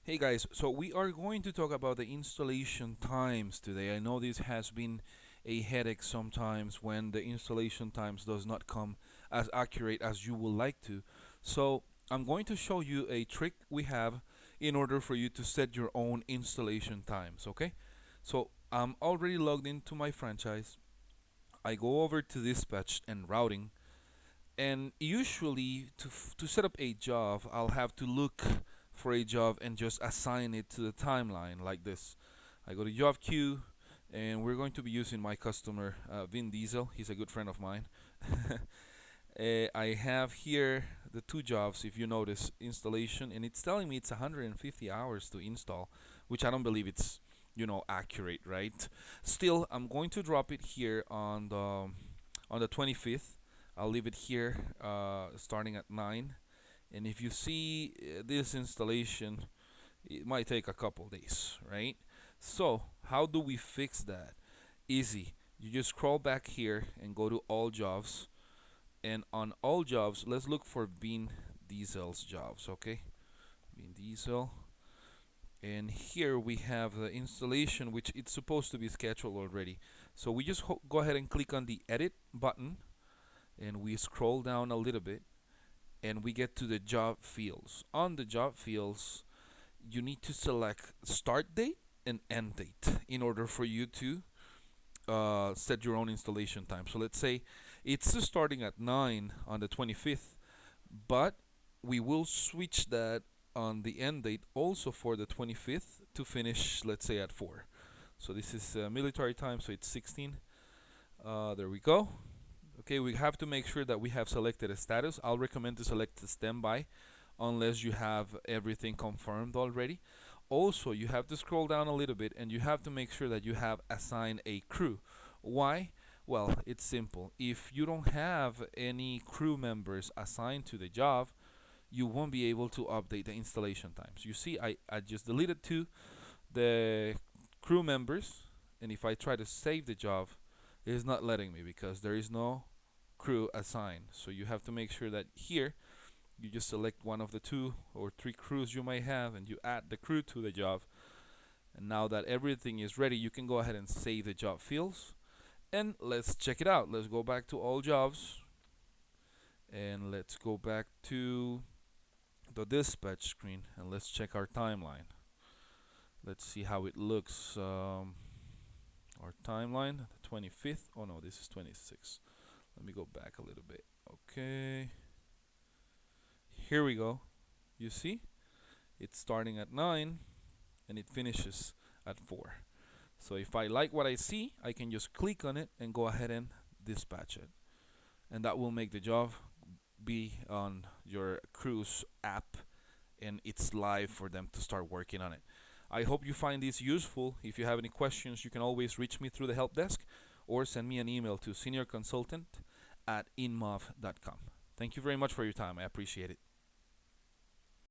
Hey guys, so we are going to talk about the installation times today. I know this has been a headache sometimes when the installation times does not come as accurate as you would like to. So I'm going to show you a trick we have in order for you to set your own installation times, okay? So I'm already logged into my franchise. I go over to dispatch and routing, and usually to set up a job I'll have to look for a job and just assign it to the timeline like this. I go to job queue, and we're going to be using my customer Vin Diesel. He's a good friend of mine. I have here the two jobs, if you notice, installation, and it's telling me it's 150 hours to install, which I don't believe it's accurate, right? Still, I'm going to drop it here on the 25th. I'll leave it here starting at 9. And if you see this installation, it might take a couple days, right? So, how do we fix that? Easy. You just scroll back here and go to all jobs. And on all jobs, let's look for Bean Diesel's jobs, okay? Bean Diesel. And here we have the installation, which it's supposed to be scheduled already. So we just go ahead and click on the edit button, and we scroll down a little bit, and we get to the job fields. On the job fields, you need to select start date and end date in order for you to set your own installation time. So let's say it's starting at 9 on the 25th, but we will switch that on the end date also for the 25th to finish, let's say, at 4. So this is military time, so it's 16. There we go. Okay, we have to make sure that we have selected a status. I'll recommend to select the standby unless you have everything confirmed already. Also, you have to scroll down a little bit and you have to make sure that you have assigned a crew. Why? Well, it's simple. If you don't have any crew members assigned to the job, you won't be able to update the installation times. You see, I just deleted the crew members, and if I try to save the job, it is not letting me because there is no crew assigned. So you have to make sure that here you just select one of the 2 or 3 crews you might have and you add the crew to the job. And now that everything is ready, you can go ahead and save the job fields. And let's check it out. Let's go back to all jobs, and let's go back to the dispatch screen, and let's check our timeline. Let's see how it looks. Our timeline, the 25th. Oh no, this is 26. Let me go back a little bit. Okay. Here we go. You see? It's starting at 9 and it finishes at 4. So if I like what I see, I can just click on it and go ahead and dispatch it. And that will make the job be on your cruise app, and it's live for them to start working on it. I hope you find this useful. If you have any questions, you can always reach me through the help desk or send me an email to seniorconsultant@inmov.com. Thank you very much for your time. I appreciate it.